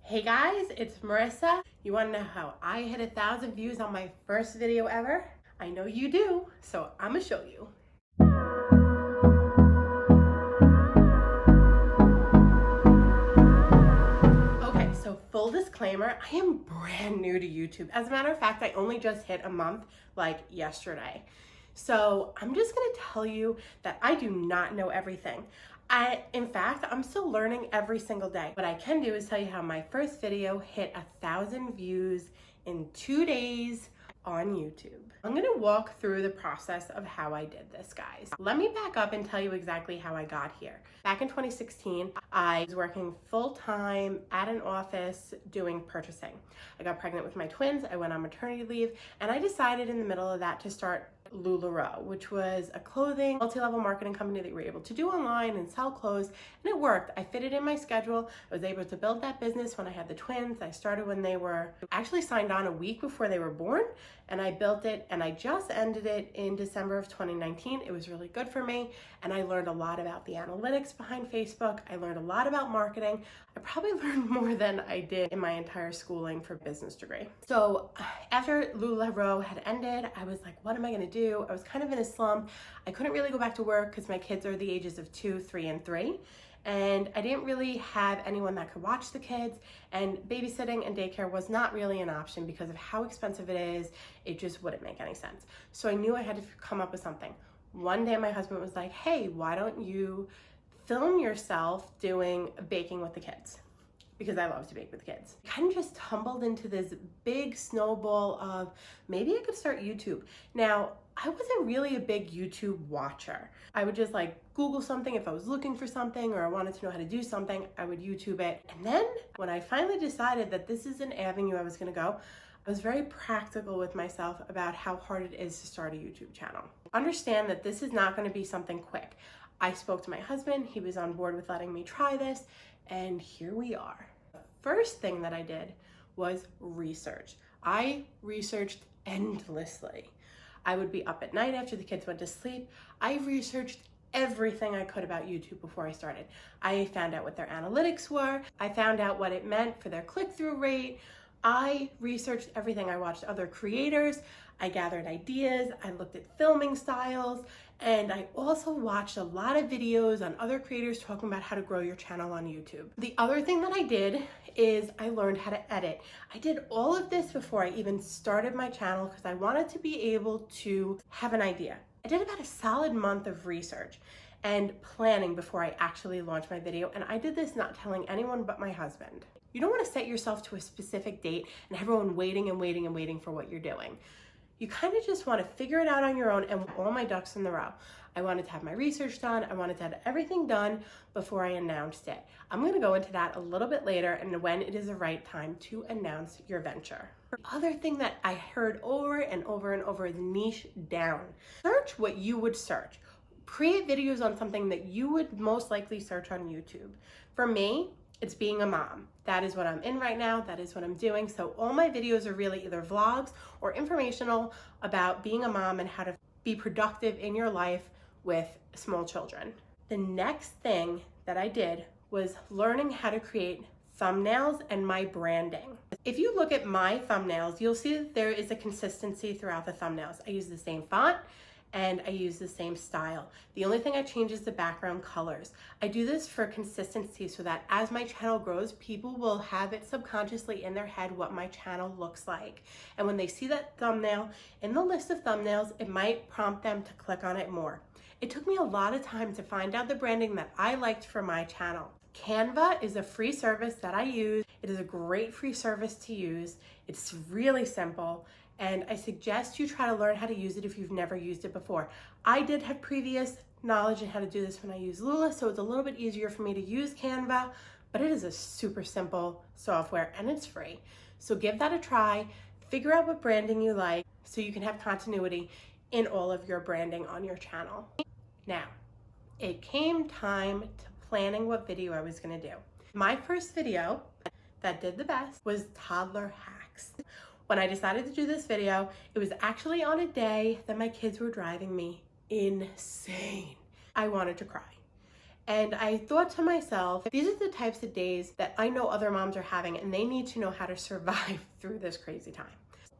Hey guys, it's Marissa. You want to know how I hit 1,000 views on my first video ever? I know you do, so I'm gonna show you. Okay, so full disclaimer, I am brand new to YouTube. As a matter of fact, I only just hit a month like yesterday. So I'm just gonna tell you that I do not know everything. In fact, I'm still learning every single day. What I can do is tell you how my first video hit 1,000 views in 2 days on YouTube. I'm gonna walk through the process of how I did this, guys. Let me back up and tell you exactly how I got here. Back in 2016, I was working full-time at an office doing purchasing. I got pregnant with my twins, I went on maternity leave, and I decided in the middle of that to start LuLaRoe, which was a clothing multi-level marketing company that you were able to do online and sell clothes, and it worked. I fitted in my schedule. I was able to build that business when I had the twins. I started when they were actually signed on a week before they were born, and I built it, and I just ended it in December of 2019. It was really good for me, and I learned a lot about the analytics behind Facebook. I learned a lot about marketing. I probably learned more than I did in my entire schooling for business degree. So after LuLaRoe had ended, I was like, what am I gonna do? I was kind of in a slump. I couldn't really go back to work because my kids are the ages of 2, 3, and 3. And I didn't really have anyone that could watch the kids, and babysitting and daycare was not really an option because of how expensive it is. It just wouldn't make any sense. So I knew I had to come up with something. One day my husband was like, hey, why don't you film yourself doing baking with the kids? Because I love to bake with kids. Kind of just tumbled into this big snowball of maybe I could start YouTube. Now, I wasn't really a big YouTube watcher. I would just like Google something if I was looking for something or I wanted to know how to do something, I would YouTube it. And then when I finally decided that this is an avenue I was gonna go, I was very practical with myself about how hard it is to start a YouTube channel. Understand that this is not gonna be something quick. I spoke to my husband, he was on board with letting me try this, and here we are. The first thing that I did was research. I researched endlessly. I would be up at night after the kids went to sleep. I researched everything I could about YouTube before I started. I found out what their analytics were. I found out what it meant for their click-through rate. I researched everything. I watched other creators. I gathered ideas. I looked at filming styles. And I also watched a lot of videos on other creators talking about how to grow your channel on YouTube. The other thing that I did is I learned how to edit. I did all of this before I even started my channel because I wanted to be able to have an idea. I did about a solid month of research and planning before I actually launched my video. And I did this not telling anyone but my husband. You don't want to set yourself to a specific date and everyone waiting and waiting and waiting for what you're doing. You kind of just want to figure it out on your own, and all my ducks in the row. I wanted to have my research done. I wanted to have everything done before I announced it. I'm going to go into that a little bit later and when it is the right time to announce your venture. The other thing that I heard over and over and over is niche down. Search what you would search. Create videos on something that you would most likely search on YouTube. For me, it's being a mom. That is what I'm in right now. That is what I'm doing. So all my videos are really either vlogs or informational about being a mom and how to be productive in your life with small children. The next thing that I did was learning how to create thumbnails and my branding. If you look at my thumbnails, you'll see that there is a consistency throughout the thumbnails. I use the same font and I use the same style. The only thing I change is the background colors. I do this for consistency so that as my channel grows, people will have it subconsciously in their head what my channel looks like. And when they see that thumbnail in the list of thumbnails, it might prompt them to click on it more. It took me a lot of time to find out the branding that I liked for my channel. Canva is a free service that I use. It is a great free service to use. It's really simple. And I suggest you try to learn how to use it if you've never used it before. I did have previous knowledge on how to do this when I used Lula, so it's a little bit easier for me to use Canva, but it is a super simple software and it's free. So give that a try, figure out what branding you like so you can have continuity in all of your branding on your channel. Now, it came time to planning what video I was gonna do. My first video that did the best was toddler hacks. When I decided to do this video, it was actually on a day that my kids were driving me insane. I wanted to cry. And I thought to myself, these are the types of days that I know other moms are having, and they need to know how to survive through this crazy time.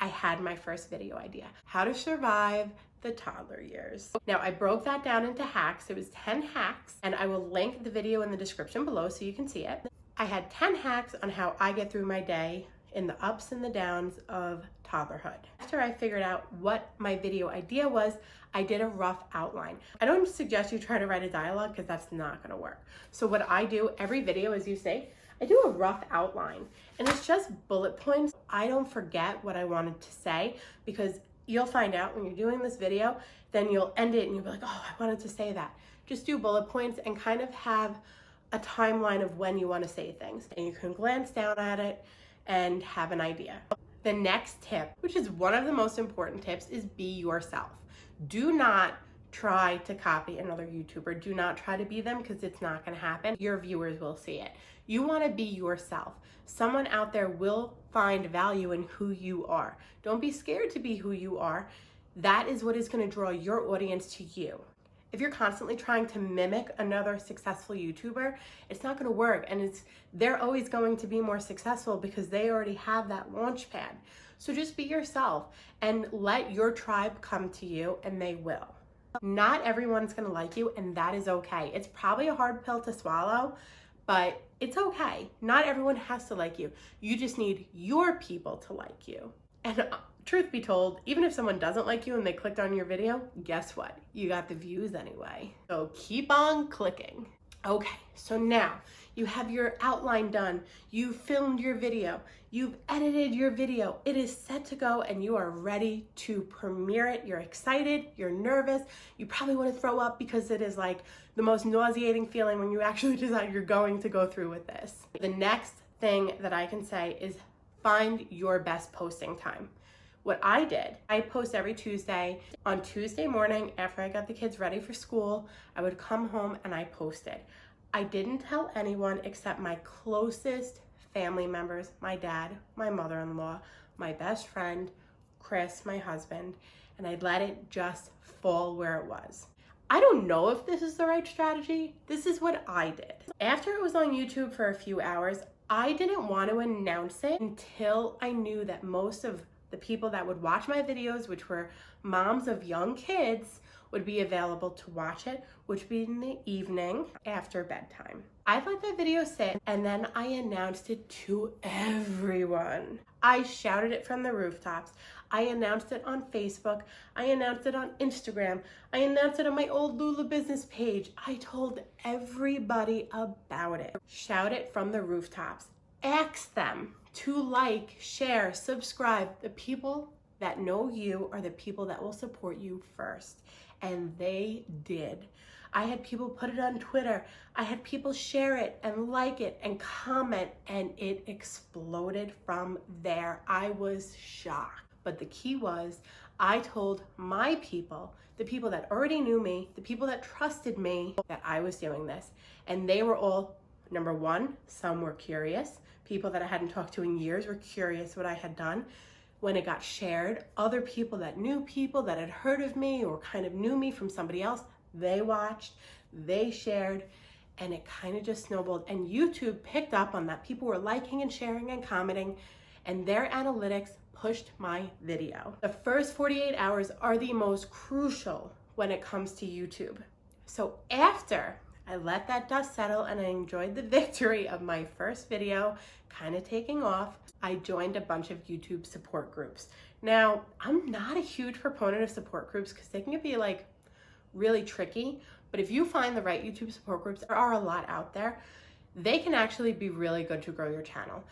I had my first video idea, how to survive the toddler years. Now I broke that down into hacks. It was 10 hacks, and I will link the video in the description below so you can see it. I had 10 hacks on how I get through my day in the ups and the downs of toddlerhood. After I figured out what my video idea was, I did a rough outline. I don't suggest you try to write a dialogue because that's not gonna work. So what I do every video, as you see, I do a rough outline, and it's just bullet points. I don't forget what I wanted to say, because you'll find out when you're doing this video, then you'll end it and you'll be like, oh, I wanted to say that. Just do bullet points and kind of have a timeline of when you want to say things, and you can glance down at it and have an idea. The next tip, which is one of the most important tips, is be yourself. Do not try to copy another YouTuber. Do not try to be them, because it's not going to happen. Your viewers will see it. You want to be yourself. Someone out there will find value in who you are. Don't be scared to be who you are. That is what is going to draw your audience to you. If you're constantly trying to mimic another successful YouTuber, it's not going to work, and they're always going to be more successful because they already have that launch pad. So just be yourself and let your tribe come to you, and they will. Not everyone's going to like you, and that is okay. It's probably a hard pill to swallow, but it's okay. Not everyone has to like you. You just need your people to like you. And truth be told, even if someone doesn't like you and they clicked on your video, guess what? You got the views anyway. So keep on clicking. Okay, so now you have your outline done. You filmed your video. You've edited your video. It is set to go, and you are ready to premiere it. You're excited. You're nervous. You probably want to throw up, because it is like the most nauseating feeling when you actually decide you're going to go through with this. The next thing that I can say is find your best posting time. What I did, I post every Tuesday. On Tuesday morning, after I got the kids ready for school, I would come home and I posted. I didn't tell anyone except my closest family members, my dad, my mother-in-law, my best friend, Chris, my husband, and I let it just fall where it was. I don't know if this is the right strategy. This is what I did. After it was on YouTube for a few hours, I didn't want to announce it until I knew that most of the people that would watch my videos, which were moms of young kids, would be available to watch it, which would be in the evening after bedtime. I let that video sit, and then I announced it to everyone. I shouted it from the rooftops. I announced it on Facebook. I announced it on Instagram. I announced it on my old Lula business page. I told everybody about it. Shout it from the rooftops. Ask them to like, share, subscribe. The people that know you are the people that will support you first. And they did. I had people put it on Twitter. I had people share it and like it and comment, and it exploded from there. I was shocked. But the key was, I told my people, the people that already knew me, the people that trusted me, that I was doing this. And they were all, number one, some were curious. People that I hadn't talked to in years were curious what I had done. When it got shared, other people that knew people that had heard of me or kind of knew me from somebody else, they watched, they shared, and it kind of just snowballed. And YouTube picked up on that. People were liking and sharing and commenting, and their analytics pushed my video. The first 48 hours are the most crucial when it comes to YouTube. So after I let that dust settle and I enjoyed the victory of my first video kind of taking off, I joined a bunch of YouTube support groups. Now, I'm not a huge proponent of support groups because they can be like really tricky, but if you find the right YouTube support groups, there are a lot out there, they can actually be really good to grow your channel.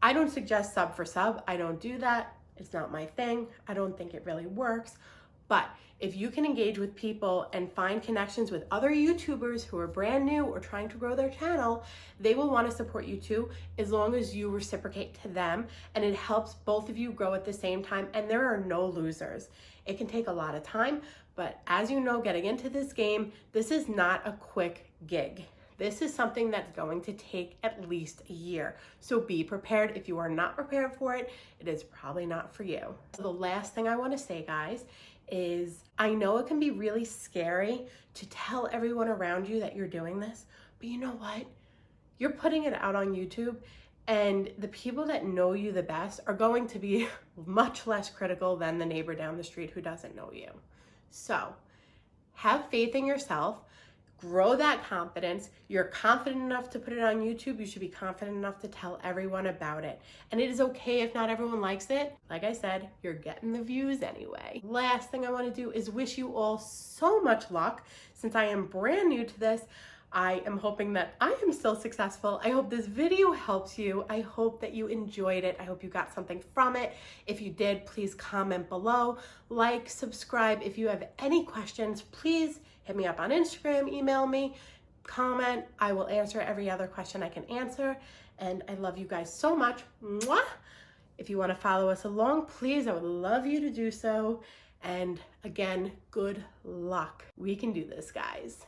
I don't suggest sub for sub. I don't do that. It's not my thing. I don't think it really works. But if you can engage with people and find connections with other YouTubers who are brand new or trying to grow their channel, they will want to support you too, as long as you reciprocate to them and it helps both of you grow at the same time, and there are no losers. It can take a lot of time, but as you know, getting into this game, this is not a quick gig. This is something that's going to take at least a year. So be prepared. If you are not prepared for it, it is probably not for you. So the last thing I want to say, guys, is I know it can be really scary to tell everyone around you that you're doing this, But you know what? You're putting it out on YouTube, and the people that know you the best are going to be much less critical than the neighbor down the street who doesn't know you. So have faith in yourself, grow that confidence. You're confident enough to put it on YouTube. You should be confident enough to tell everyone about it. And it is okay if not everyone likes it. Like I said, you're getting the views anyway. Last thing I want to do is wish you all so much luck. Since I am brand new to this, I am hoping that I am still successful. I hope this video helps you. I hope that you enjoyed it. I hope you got something from it. If you did, please comment below, like, subscribe. If you have any questions, please hit me up on Instagram, email me, comment. I will answer every other question I can answer. And I love you guys so much. Mwah! If you want to follow us along, please, I would love you to do so. And again, good luck. We can do this, guys.